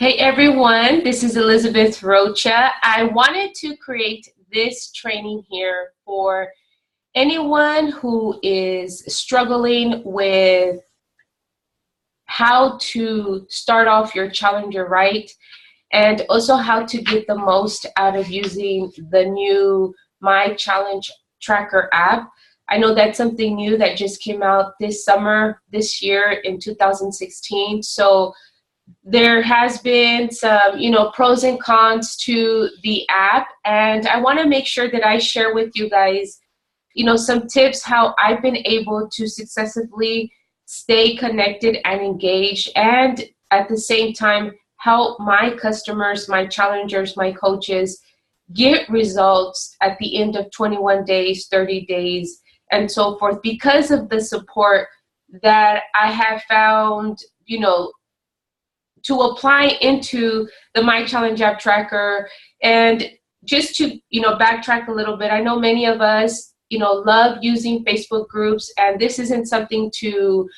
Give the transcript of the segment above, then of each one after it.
Hey everyone, this is Elizabeth Rocha. I wanted to create this training here for anyone who is struggling with how to start off your challenger right, and also how to get the most out of using the new My Challenge Tracker app. I know that's something new that just came out this summer, this year in 2016. So there has been some, pros and cons to the app, and I want to make sure that I share with you guys, some tips how I've been able to successfully stay connected and engaged, and at the same time help my customers, my challengers, my coaches get results at the end of 21 days, 30 days, and so forth, because of the support that I have found, to apply into the My Challenge app tracker. And just to, backtrack a little bit, I know many of us, love using Facebook groups, and this isn't something to,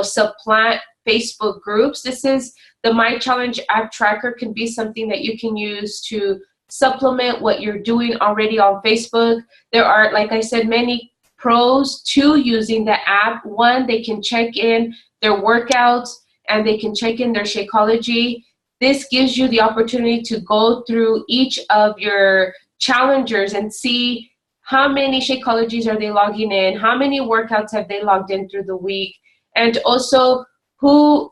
supplant Facebook groups. This is the My Challenge app tracker can be something that you can use to supplement what you're doing already on Facebook. There are, like I said, many pros to using the app. One, they can check in their workouts, and they can check in their Shakeology. This gives you the opportunity to go through each of your challengers and see how many Shakeologies are they logging in, how many workouts have they logged in through the week, and also who,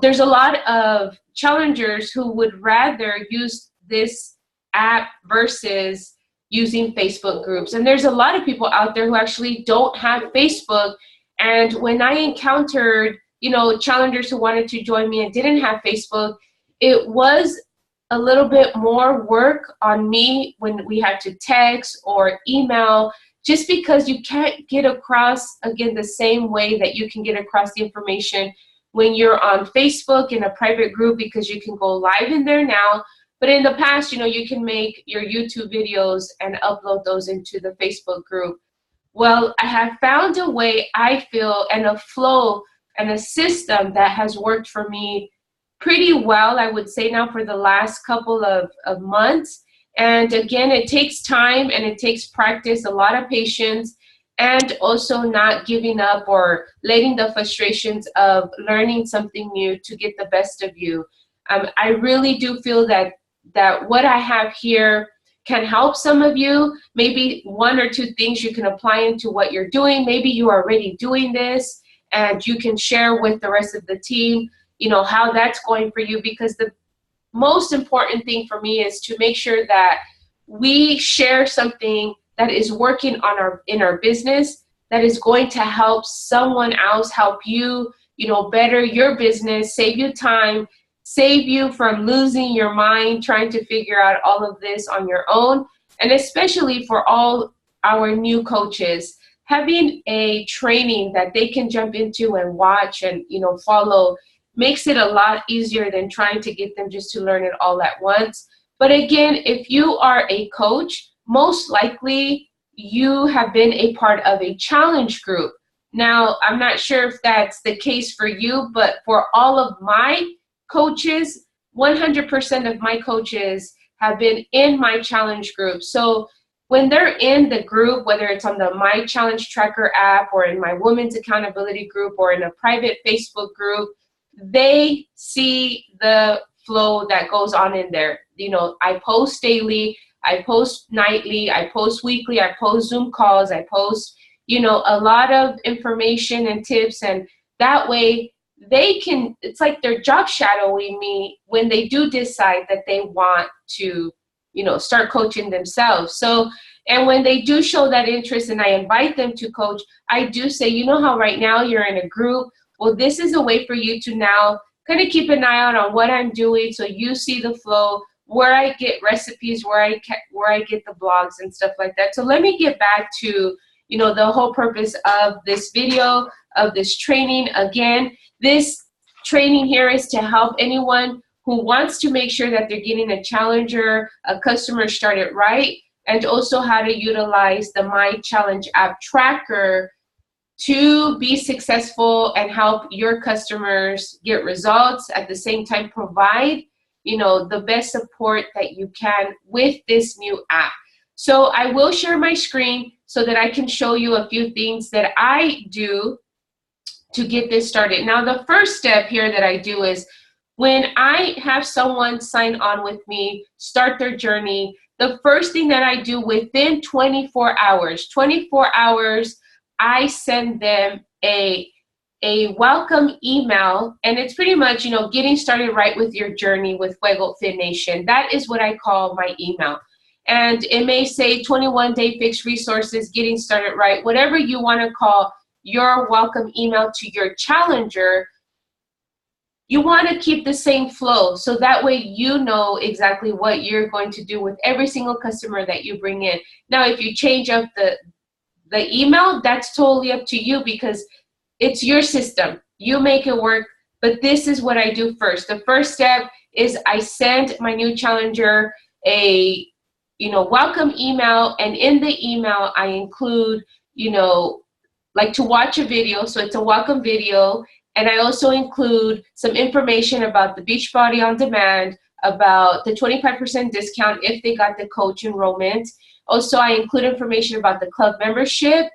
there's a lot of challengers who would rather use this app versus using Facebook groups. And there's a lot of people out there who actually don't have Facebook. And when I encountered challengers who wanted to join me and didn't have Facebook, it was a little bit more work on me when we had to text or email, just because you can't get across, again, the same way that you can get across the information when you're on Facebook in a private group, because you can go live in there now. But in the past, you can make your YouTube videos and upload those into the Facebook group. Well, I have found a way, I feel, and a flow and a system that has worked for me pretty well, I would say now, for the last couple of months. And again, it takes time and it takes practice, a lot of patience, and also not giving up or letting the frustrations of learning something new to get the best of you. I really do feel that what I have here can help some of you. Maybe one or two things you can apply into what you're doing. Maybe you are already doing this, and you can share with the rest of the team, how that's going for you, because the most important thing for me is to make sure that we share something that is working in our business, that is going to help someone else, help you, better your business, save you time, save you from losing your mind trying to figure out all of this on your own. And especially for all our new coaches, having a training that they can jump into and watch and follow makes it a lot easier than trying to get them just to learn it all at once. But again, if you are a coach, most likely you have been a part of a challenge group. Now, I'm not sure if that's the case for you, but for all of my coaches, 100% of my coaches have been in my challenge group. So when they're in the group, whether it's on the My Challenge Tracker app or in my Women's Accountability group or in a private Facebook group, they see the flow that goes on in there. I post daily, I post nightly, I post weekly, I post Zoom calls, I post, a lot of information and tips, and that way they can, it's like they're job shadowing me when they do decide that they want to start coaching themselves. So, and when they do show that interest and I invite them to coach, I do say, how right now you're in a group, well, this is a way for you to now kind of keep an eye out on what I'm doing, so you see the flow, where I get recipes, where I get the blogs and stuff like that. So let me get back to, the whole purpose of this video, of this training. Again, this training here is to help anyone who wants to make sure that they're getting a challenger, a customer started right, and also how to utilize the My Challenge app tracker to be successful and help your customers get results, at the same time provide, the best support that you can with this new app. So I will share my screen so that I can show you a few things that I do to get this started. Now, the first step here that I do is when I have someone sign on with me, start their journey, the first thing that I do within 24 hours, I send them a welcome email, and it's pretty much, getting started right with your journey with Fuego Fit Nation. That is what I call my email. And it may say 21-day fixed resources, getting started right, whatever you want to call your welcome email to your challenger. You want to keep the same flow, so that way you know exactly what you're going to do with every single customer that you bring in. Now, if you change up the email, that's totally up to you, because it's your system. You make it work, but this is what I do first. The first step is I send my new challenger a welcome email, and in the email I include, like to watch a video, so it's a welcome video, and I also include some information about the Beachbody On Demand, about the 25% discount if they got the coach enrollment. Also, I include information about the club membership.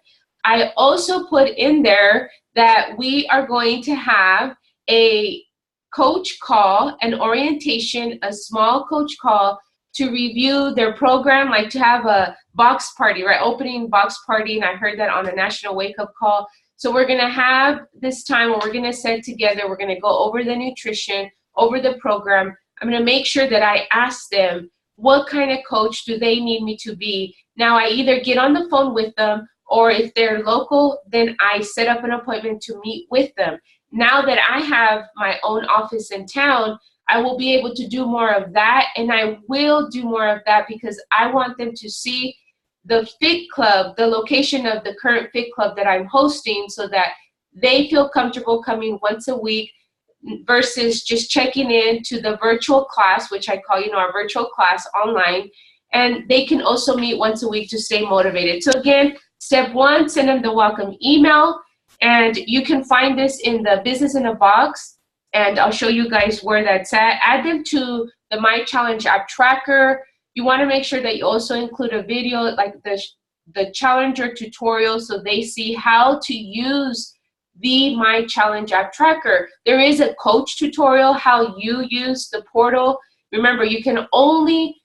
I also put in there that we are going to have a coach call, an orientation, a small coach call to review their program, like to have a box party, right? Opening box party, and I heard that on a national wake-up call. So we're gonna have this time where we're gonna sit together, we're gonna go over the nutrition, over the program. I'm gonna make sure that I ask them, what kind of coach do they need me to be? Now, I either get on the phone with them, or if they're local, then I set up an appointment to meet with them. Now that I have my own office in town, I will be able to do more of that, and I will do more of that because I want them to see the Fit Club, the location of the current Fit Club that I'm hosting, so that they feel comfortable coming once a week versus just checking in to the virtual class, which I call, our virtual class online, and they can also meet once a week to stay motivated. So again, step one, send them the welcome email, and you can find this in the Business in a Box, and I'll show you guys where that's at. Add them to the My Challenge app tracker. You want to make sure that you also include a video like the Challenger tutorial, so they see how to use the My Challenge app tracker. There is a coach tutorial, how you use the portal. Remember, you can only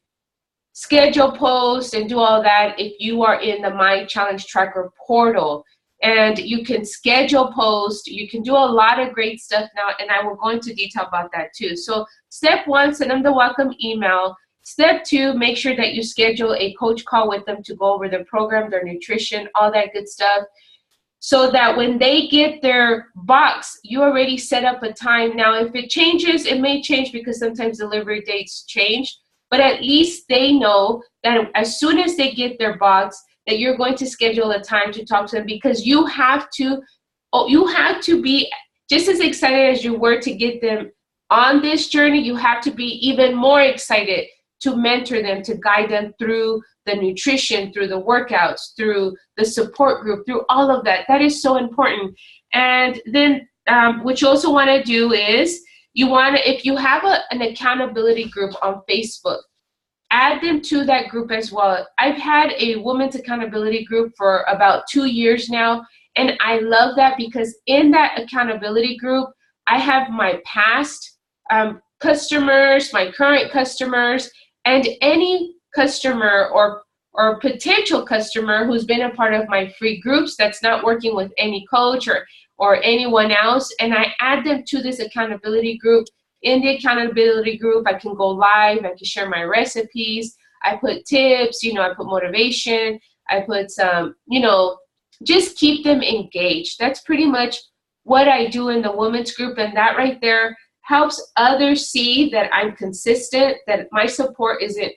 schedule posts and do all that if you are in the My Challenge tracker portal. And you can schedule posts, you can do a lot of great stuff now, and I will go into detail about that too. So step one, send them the welcome email. Step two, make sure that you schedule a coach call with them to go over their program, their nutrition, all that good stuff, so that when they get their box, you already set up a time. Now, if it changes, it may change because sometimes delivery dates change, but at least they know that as soon as they get their box, that you're going to schedule a time to talk to them, because you have to be just as excited as you were to get them on this journey. You have to be even more excited to mentor them, to guide them through the nutrition, through the workouts, through the support group, through all of that. That is so important. And then what you also want to do is if you have an accountability group on Facebook, add them to that group as well. I've had a women's accountability group for about 2 years now, and I love that because in that accountability group, I have my past customers, my current customers, and any customer or potential customer who's been a part of my free groups that's not working with any coach or anyone else, and I add them to this accountability group. In the accountability group, I can go live, I can share my recipes, I put tips, I put motivation, I put some, just keep them engaged. That's pretty much what I do in the women's group, and that right there helps others see that I'm consistent, that my support isn't,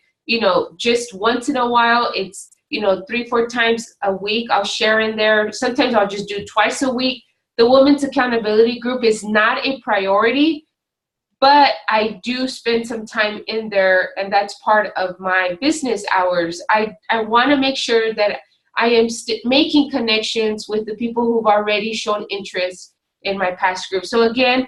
just once in a while. It's, 3-4 times a week I'll share in there. Sometimes I'll just do twice a week. The women's accountability group is not a priority, but I do spend some time in there, and that's part of my business hours. I want to make sure that I am making connections with the people who've already shown interest in my past group. So again,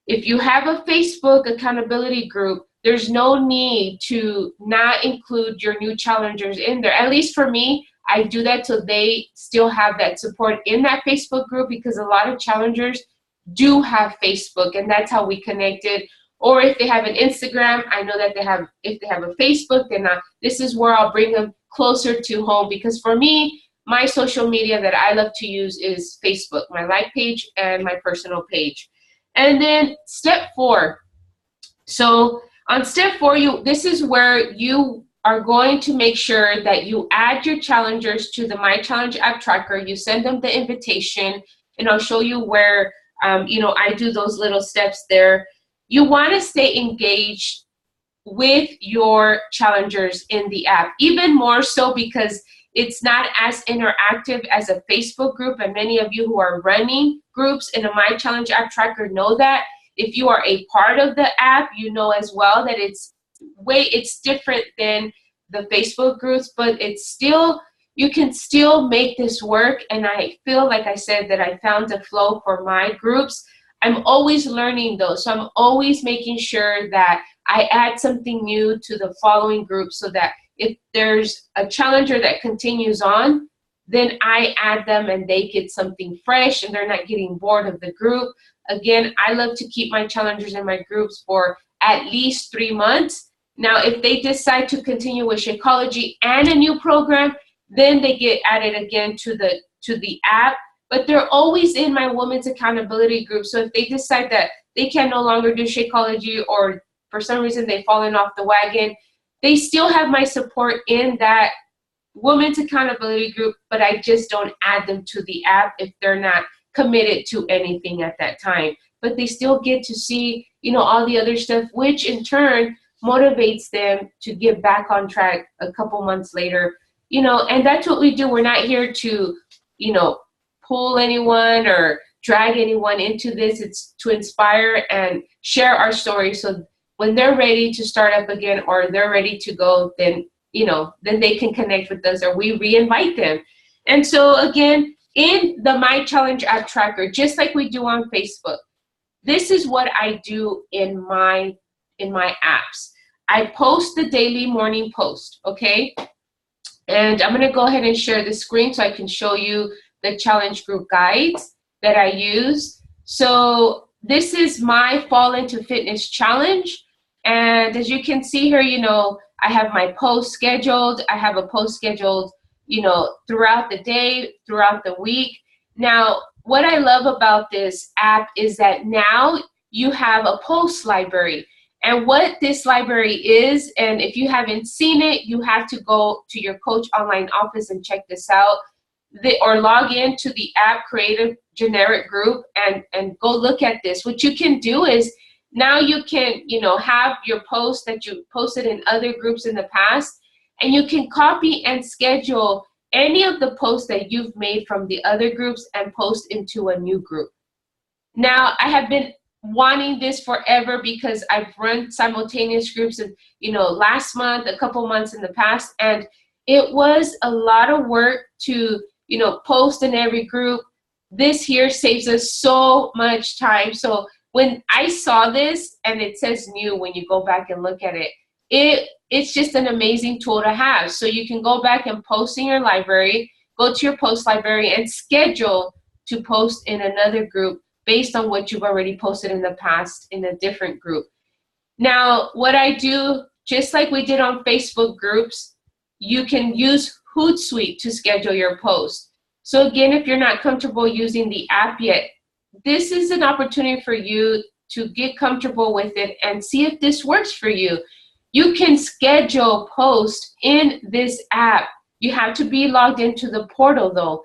If you have a Facebook accountability group, there's no need to not include your new challengers in there. At least for me, I do that so they still have that support in that Facebook group, because a lot of challengers do have Facebook, and that's how we connected. Or if they have an Instagram, I know that if they have a Facebook, then this is where I'll bring them closer to home, because for me, my social media that I love to use is Facebook, my like page and my personal page. And then step 4. So on step 4, this is where you are going to make sure that you add your challengers to the My Challenge app tracker. You send them the invitation, and I'll show you where I do those little steps there. You want to stay engaged with your challengers in the app, even more so because it's not as interactive as a Facebook group, and many of you who are running groups in a My Challenge app tracker know that. If you are a part of the app, you know as well that it's different than the Facebook groups, but you can still make this work. And I feel, like I said, that I found the flow for my groups. I'm always learning those, so I'm always making sure that I add something new to the following group, so that if there's a challenger that continues on, then I add them and they get something fresh and they're not getting bored of the group. Again, I love to keep my challengers in my groups for at least 3 months. Now, if they decide to continue with Shakeology and a new program, then they get added again to the app. But they're always in my women's accountability group. So if they decide that they can no longer do Shakeology, or for some reason they've fallen off the wagon, they still have my support in that women's accountability group, but I just don't add them to the app if they're not committed to anything at that time. But they still get to see, all the other stuff, which in turn motivates them to get back on track a couple months later. And that's what we do. We're not here to, pull anyone or drag anyone into this. It's to inspire and share our story, so when they're ready to start up again, or they're ready to go, then then they can connect with us, or we re-invite them. And so again, in the My Challenge app tracker, just like we do on Facebook, this is what I do in my apps. I post the daily morning post, okay? And I'm gonna go ahead and share the screen so I can show you the challenge group guides that I use. So this is my Fall Into Fitness challenge. And as you can see here, I have my post scheduled. I have a post scheduled, throughout the day, throughout the week. Now, what I love about this app is that now you have a post library. And what this library is, and if you haven't seen it, you have to go to your Coach Online office and check this out, or log in to the app, create a generic group, and go look at this. What you can do is, now you can, have your posts that you posted in other groups in the past, and you can copy and schedule any of the posts that you've made from the other groups and post into a new group. Now, I have been wanting this forever because I've run simultaneous groups, and last month, a couple months in the past, and it was a lot of work to post in every group. This here saves us so much time. So when I saw this, and it says new when you go back and look at it, it's just an amazing tool to have. So you can go back and post in your library, go to your post library, and schedule to post in another group based on what you've already posted in the past in a different group. Now, what I do, just like we did on Facebook groups, you can use Hootsuite to schedule your post. So again, if you're not comfortable using the app yet, this is an opportunity for you to get comfortable with it and see if this works for you. You can schedule posts in this app. You have to be logged into the portal though.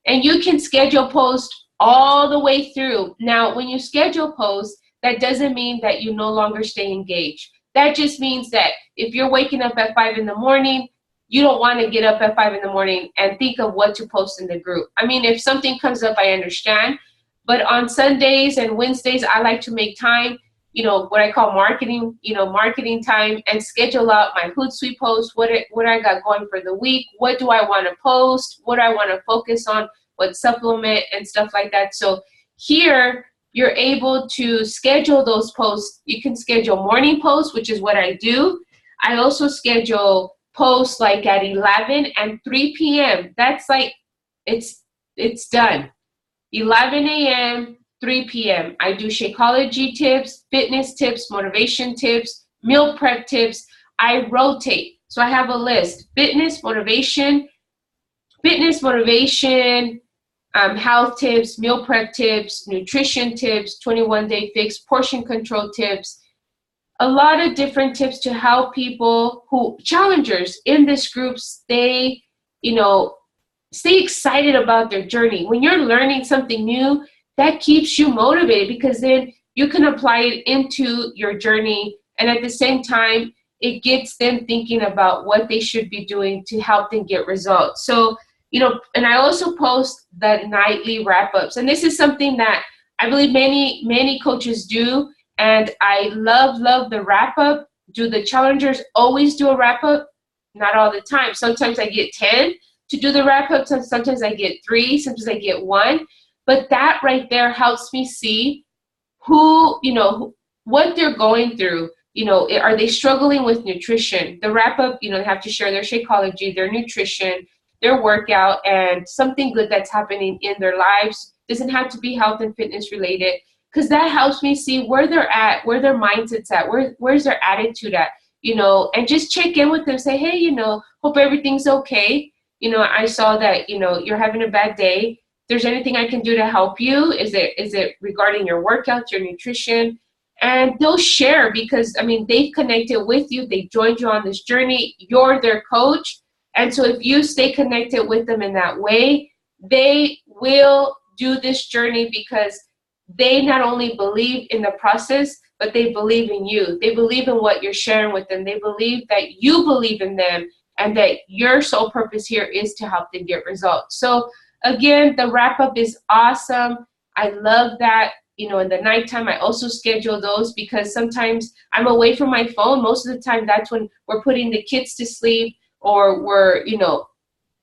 And you can schedule posts all the way through. Now, when you schedule posts, that doesn't mean that you no longer stay engaged. That just means that if you're waking up at 5 in the morning, you don't want to get up at 5 in the morning and think of what to post in the group. I mean, if something comes up, I understand. But on Sundays and Wednesdays, I like to make time, what I call marketing, marketing time, and schedule out my Hootsuite posts, what I got going for the week, what do I want to post, what I want to focus on, what supplement and stuff like that. So here, you're able to schedule those posts. You can schedule morning posts, which is what I do. I also schedule posts like at 11 and 3 p.m. That's like, it's done. 11 a.m., 3 p.m. I do Shakeology tips, fitness tips, motivation tips, meal prep tips. I rotate. So I have a list: fitness, motivation, health tips, meal prep tips, nutrition tips, 21-day fix, portion control tips, a lot of different tips to help people who, challengers in this group, stay excited about their journey. When you're learning something new, that keeps you motivated, because then you can apply it into your journey, and at the same time, it gets them thinking about what they should be doing to help them get results. So, and I also post the nightly wrap-ups, and this is something that I believe many coaches do, and I love the wrap-up. Do the challengers always do a wrap-up? Not all the time. Sometimes I get 10 to do the wrap-up, sometimes I get 3, sometimes I get 1, but that right there helps me see what they're going through. Are they struggling with nutrition? The wrap-up, they have to share their Shakeology, their nutrition, their workout, and something good that's happening in their lives. Doesn't have to be health and fitness related, because that helps me see where they're at, where their mindset's at, where's their attitude at, and just check in with them, say, hey, hope everything's okay. I saw that, you're having a bad day. If there's anything I can do to help you, is it regarding your workouts, your nutrition? And they'll share, because, they've connected with you. They joined you on this journey. You're their coach. And so if you stay connected with them in that way, they will do this journey, because they not only believe in the process, but they believe in you. They believe in what you're sharing with them. They believe that you believe in them, and that your sole purpose here is to help them get results. So again, the wrap-up is awesome. I love that. In the nighttime, I also schedule those, because sometimes I'm away from my phone. Most of the time, that's when we're putting the kids to sleep, or we're,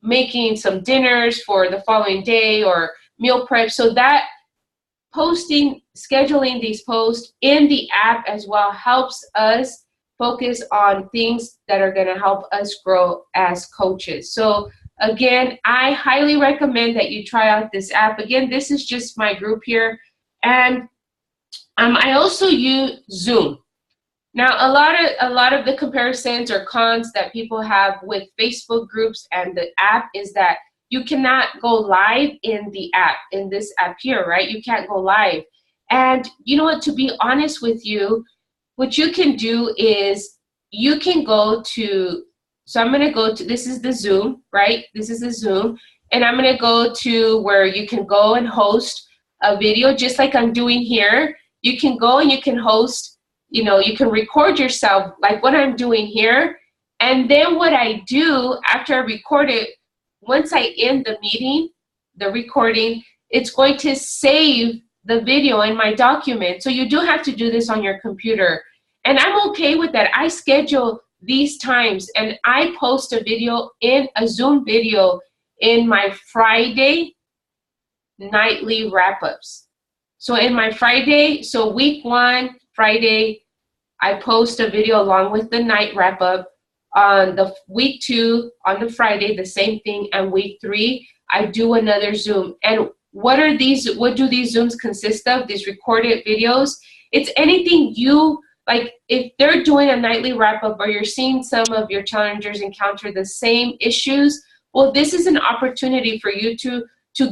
making some dinners for the following day, or meal prep. So that scheduling these posts in the app as well helps us focus on things that are going to help us grow as coaches. So again, I highly recommend that you try out this app. Again, this is just my group here. And I also use Zoom. Now, a lot of the comparisons or cons that people have with Facebook groups and the app is that you cannot go live in the app, in this app here, right? You can't go live. And you know what, to be honest with you, what you can do is you can go to, so I'm going to go to, this is the Zoom, right? This is the Zoom. And I'm going to go to where you can go and host a video, just like I'm doing here. You can go and you can host, you can record yourself like what I'm doing here. And then what I do after I record it, once I end the meeting, the recording, it's going to save the video in my document. So you do have to do this on your computer. And I'm okay with that. I schedule these times, and I post a Zoom video in my Friday nightly wrap-ups. So in my Friday, so week 1, Friday, I post a video along with the night wrap-up. On the week 2, on the Friday, the same thing. And week 3, I do another Zoom. And what do these Zooms consist of? These recorded videos. It's anything you, like if they're doing a nightly wrap-up, or you're seeing some of your challengers encounter the same issues, well, this is an opportunity for you to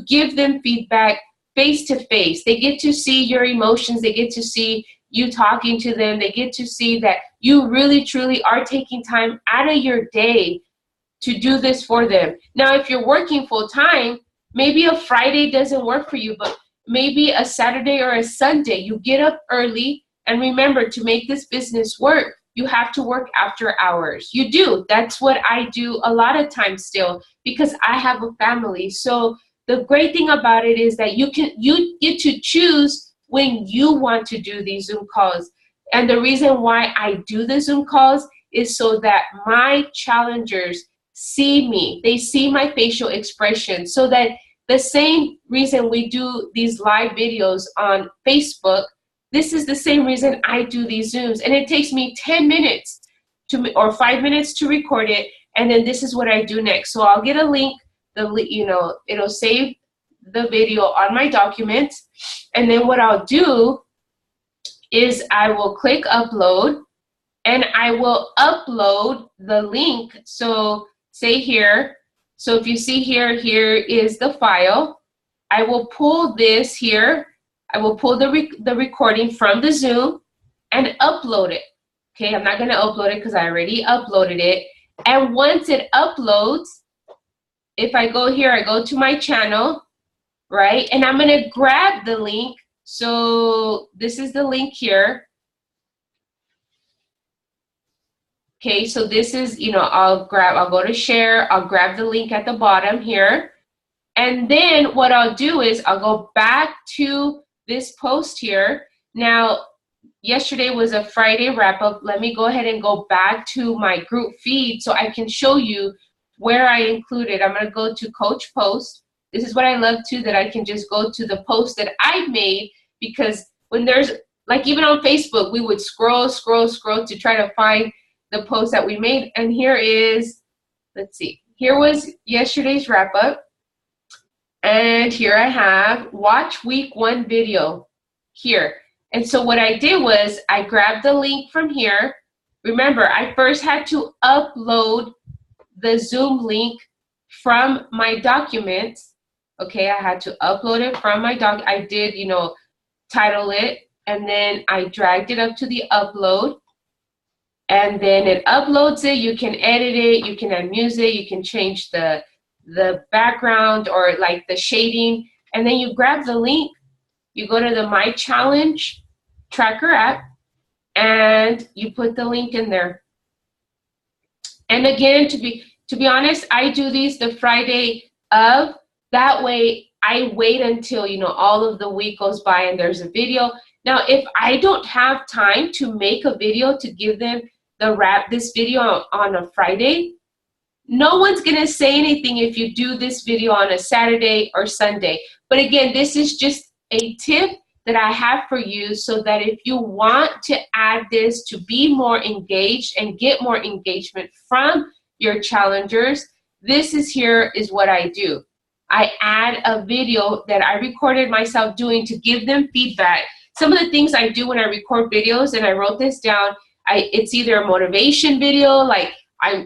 give them feedback face to face. They get to see your emotions. They get to see you talking to them. They get to see that you really, truly are taking time out of your day to do this for them. Now, if you're working full time, maybe a Friday doesn't work for you, but maybe a Saturday or a Sunday, you get up early. And remember, to make this business work, you have to work after hours. You do. That's what I do a lot of times still, because I have a family. So the great thing about it is that you get to choose when you want to do these Zoom calls. And the reason why I do the Zoom calls is so that my challengers see me. They see my facial expression, so that The same reason we do these live videos on Facebook, this is the same reason I do these Zooms. And it takes me 10 minutes or 5 minutes to record it. And then this is what I do next. So I'll get a link, it'll save the video on my document. And then what I'll do is I will click upload, and I will upload the link. So say here, so if you see here, here is the file. I will pull this here. I will pull the recording from the Zoom and upload it. Okay, I'm not gonna upload it because I already uploaded it. And once it uploads, if I go here, I go to my channel, right? And I'm gonna grab the link. So this is the link here. Okay, so this is, I'll go to share, I'll grab the link at the bottom here. And then what I'll do is I'll go back to this post here. Now, yesterday was a Friday wrap up. Let me go ahead and go back to my group feed so I can show you where I included. I'm gonna go to Coach Post. This is what I love too, that I can just go to the post that I've made, because when there's, like even on Facebook, we would scroll to try to find the post that we made. And here is, let's see, here was yesterday's wrap up. And here I have watch week 1 video here. And so what I did was I grabbed the link from here. Remember, I first had to upload the Zoom link from my documents. Okay, I had to upload it from my doc. I did, title it, and then I dragged it up to the upload. And then it uploads it. You can edit it, you can add music, you can change the background or like the shading. And then you grab the link, you go to the My Challenge Tracker app, and you put the link in there. And again, to be honest, I do these the Friday of. That way I wait until, all of the week goes by and there's a video. Now, if I don't have time to make a video to give them this video on a Friday, no one's gonna say anything if you do this video on a Saturday or Sunday. But again, this is just a tip that I have for you, so that if you want to add this to be more engaged and get more engagement from your challengers, this is what I do. I add a video that I recorded myself doing to give them feedback. Some of the things I do when I record videos, and I wrote this down, it's either a motivation video, like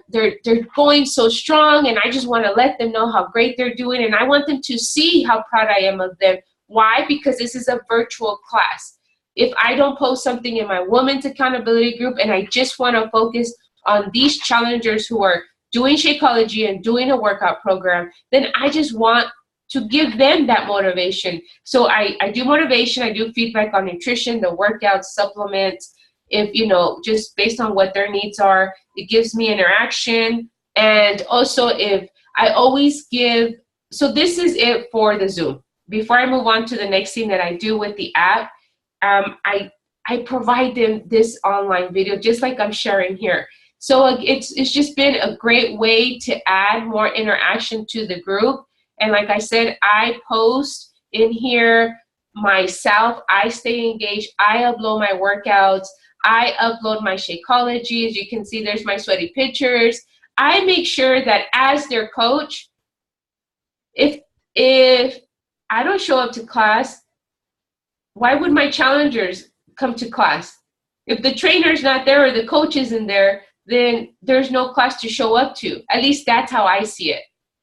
they're going so strong and I just want to let them know how great they're doing, and I want them to see how proud I am of them. Why? Because this is a virtual class. If I don't post something in my Women's Accountability group and I just want to focus on these challengers who are doing Shakeology and doing a workout program, then I just want to give them that motivation. So I do motivation, I do feedback on nutrition, the workouts, supplements, if, just based on what their needs are. It gives me interaction. And also if I always give, so this is it for the Zoom. Before I move on to the next thing that I do with the app, I provide them this online video, just like I'm sharing here. So it's just been a great way to add more interaction to the group. And like I said, I post in here myself. I stay engaged. I upload my workouts. I upload my Shakeology. As you can see, there's my sweaty pictures. I make sure that as their coach, if I don't show up to class, why would my challengers come to class? If the trainer's not there or the coach isn't there, then there's no class to show up to. At least that's how I see it.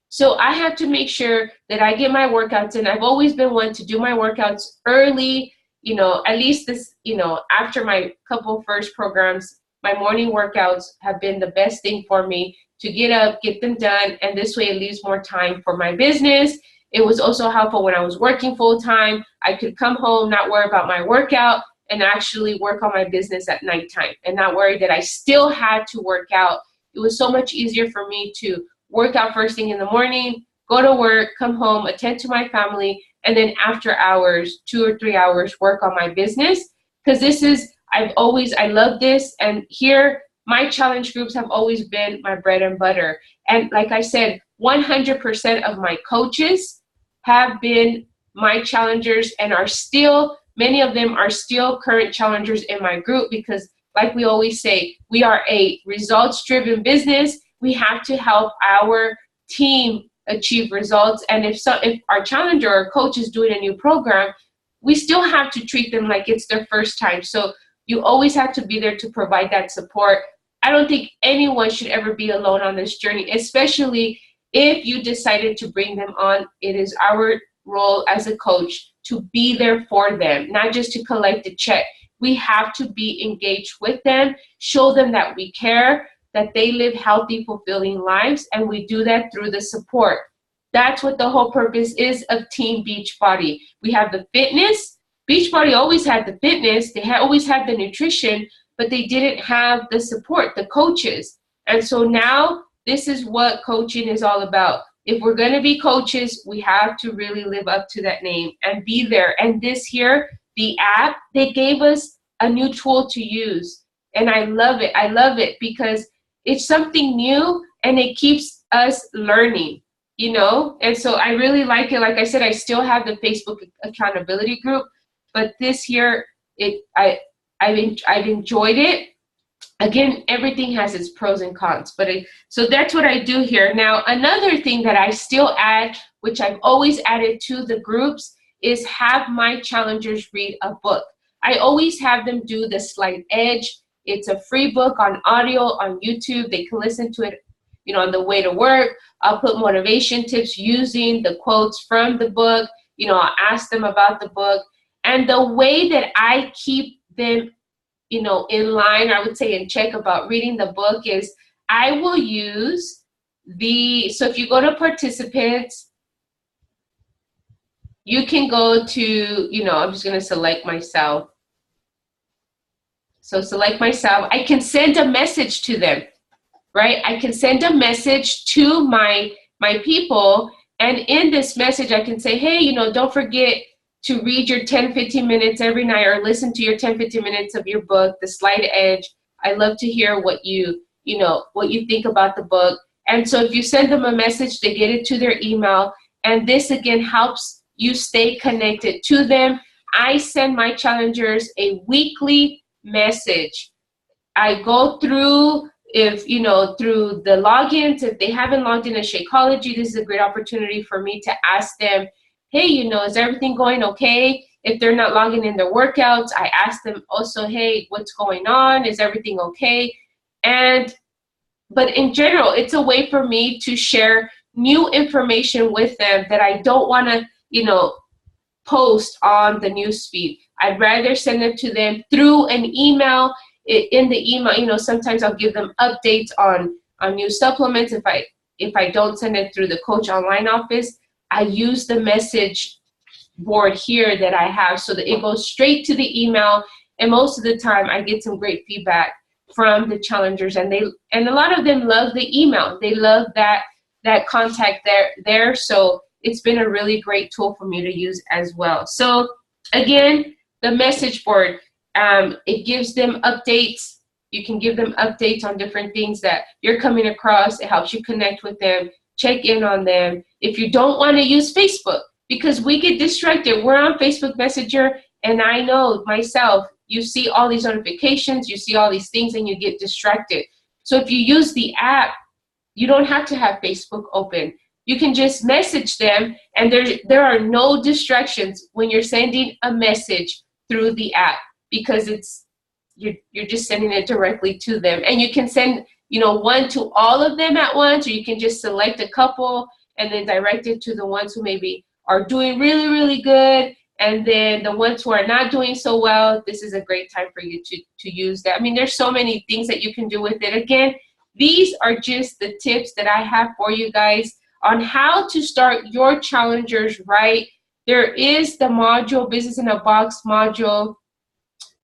So I have to make sure that I get my workouts in. I've always been one to do my workouts early, at least this, after my couple first programs, my morning workouts have been the best thing for me to get up, get them done, and this way it leaves more time for my business. It was also helpful when I was working full time. I could come home, not worry about my workout, and actually work on my business at nighttime and not worry that I still had to work out. It was so much easier for me to work out first thing in the morning, go to work, come home, attend to my family, and then after hours, 2 or 3 hours, work on my business. Because I love this. And here, my challenge groups have always been my bread and butter. And like I said, 100% of my coaches have been my challengers and are still, many of them are still current challengers in my group, because like we always say, we are a results-driven business. We have to help our team achieve results. And if our challenger or coach is doing a new program, we still have to treat them like it's their first time. So you always have to be there to provide that support. I don't think anyone should ever be alone on this journey, especially if you decided to bring them on. It is our role as a coach to be there for them, not just to collect a check. We have to be engaged with them, show them that we care, that they live healthy, fulfilling lives, and we do that through the support. That's what the whole purpose is of Team Beachbody. We have the fitness. Beachbody always had the fitness. They always had the nutrition, but they didn't have the support, the coaches. And so now this is what coaching is all about. If we're going to be coaches, we have to really live up to that name and be there. And this here, the app, they gave us a new tool to use. And I love it. I love it because it's something new and it keeps us learning, you know? And so I really like it. Like I said, I still have the Facebook accountability group, but this year I've enjoyed it. Again, everything has its pros and cons, but so that's what I do here. Now, another thing that I still add, which I've always added to the groups, is have my challengers read a book. I always have them do the Slight Edge. It's a free book on audio on YouTube. They can listen to it, you know, on the way to work. I'll put motivation tips using the quotes from the book. You know, I'll ask them about the book. And the way that I keep them, you know, in line, I would say in check about reading the book, is I will use so if you go to participants, you can go to, you know, I'm just going to select myself. So select myself. I can send a message to them, right? I can send a message to my people. And in this message, I can say, hey, you know, don't forget to read your 10-15 minutes every night, or listen to your 10-15 minutes of your book, The Slight Edge. I love to hear what you think about the book. And so if you send them a message, they get it to their email. And this again helps you stay connected to them. I send my challengers a weekly message. I go through, through the logins. If they haven't logged in to Shakeology, this is a great opportunity for me to ask them, hey, you know, is everything going okay? If they're not logging in their workouts, I ask them also, hey, what's going on? Is everything okay? But in general, it's a way for me to share new information with them that I don't want to, you know, post on the newsfeed. I'd rather send it to them through an email. In the email, you know, sometimes I'll give them updates on new supplements. If I don't send it through the Coach Online office, I use the message board here that I have so that it goes straight to the email. And most of the time I get some great feedback from the challengers, and a lot of them love the email. They love that contact there. So it's been a really great tool for me to use as well. So again, the message board, it gives them updates. You can give them updates on different things that you're coming across. It helps you connect with them, check in on them. If you don't want to use Facebook, because we get distracted, we're on Facebook Messenger, and I know myself, you see all these notifications, you see all these things, and you get distracted. So if you use the app, you don't have to have Facebook open. You can just message them, and there are no distractions when you're sending a message through the app, because you're just sending it directly to them. And you can send, you know, one to all of them at once, or you can just select a couple and then direct it to the ones who maybe are doing really, really good. And then the ones who are not doing so well, this is a great time for you to use that. I mean, there's so many things that you can do with it. Again, these are just the tips that I have for you guys on how to start your challengers right. There is the module, Business in a Box module,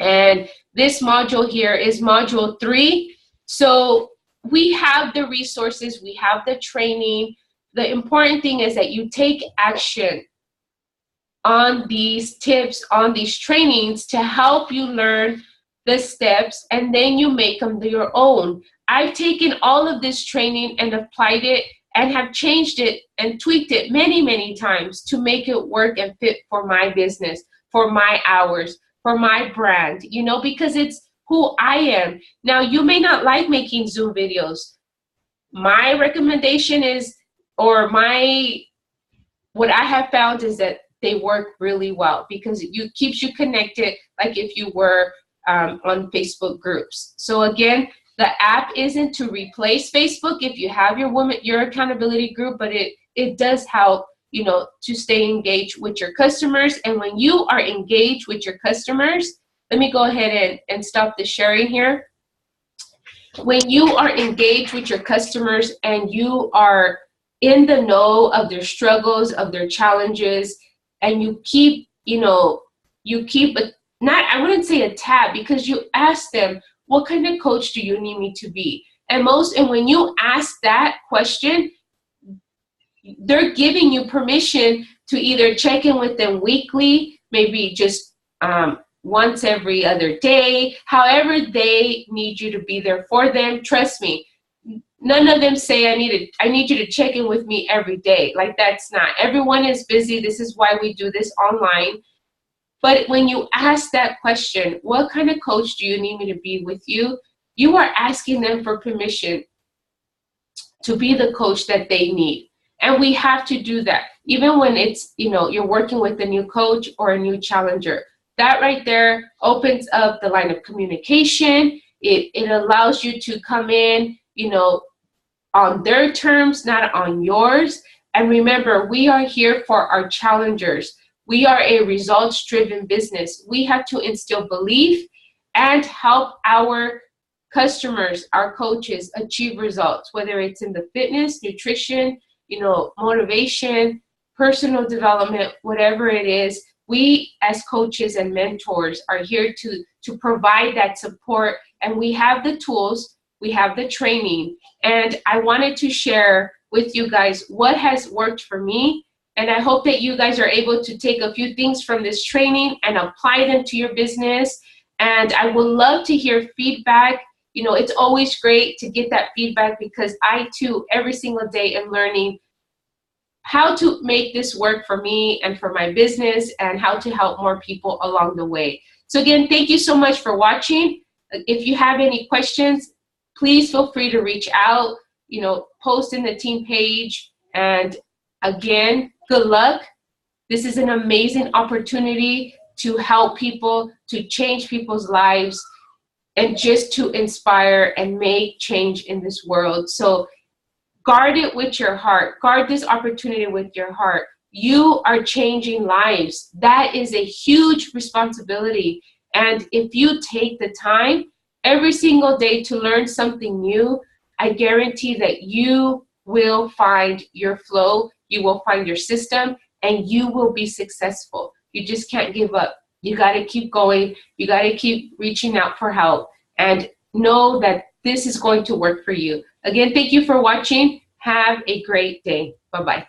and this module here is module 3. So we have the resources, we have the training. The important thing is that you take action on these tips, on these trainings, to help you learn the steps, and then you make them your own. I've taken all of this training and applied it and have changed it and tweaked it many, many times to make it work and fit for my business, for my hours, for my brand, you know, because it's who I am. Now, you may not like making Zoom videos. My recommendation is, or what I have found is that they work really well because it keeps you connected like if you were on Facebook groups. So again, the app isn't to replace Facebook if you have your accountability group, but it does help, you know, to stay engaged with your customers. And when you are engaged with your customers, let me go ahead and stop the sharing here. When you are engaged with your customers and you are in the know of their struggles, of their challenges, and you keep, you know, I wouldn't say a tab, because you ask them, what kind of coach do you need me to be? And when you ask that question, they're giving you permission to either check in with them weekly, maybe just once every other day, however they need you to be there for them. Trust me, none of them say I need you to check in with me every day. Like, that's not. Everyone is busy. This is why we do this online. But when you ask that question, what kind of coach do you need me to be with you? You are asking them for permission to be the coach that they need. And we have to do that. Even when it's, you know, you're working with a new coach or a new challenger. That right there opens up the line of communication. It allows you to come in, you know, on their terms, not on yours. And remember, we are here for our challengers. We are a results-driven business. We have to instill belief and help our customers, our coaches, achieve results, whether it's in the fitness, nutrition, you know, motivation, personal development, whatever it is. We as coaches and mentors are here to provide that support, and we have the tools, we have the training, and I wanted to share with you guys what has worked for me. And I hope that you guys are able to take a few things from this training and apply them to your business. And I would love to hear feedback. You know, it's always great to get that feedback, because I too, every single day, am learning how to make this work for me and for my business, and how to help more people along the way. So again, thank you so much for watching. If you have any questions, please feel free to reach out, you know, post in the team page. And again, good luck. This is an amazing opportunity to help people, to change people's lives, and just to inspire and make change in this world. So guard it with your heart. Guard this opportunity with your heart. You are changing lives. That is a huge responsibility. And if you take the time every single day to learn something new, I guarantee that you will find your flow, you will find your system, and you will be successful. You just can't give up. You got to keep going. You got to keep reaching out for help, and know that this is going to work for you. Again, thank you for watching. Have a great day. Bye-bye.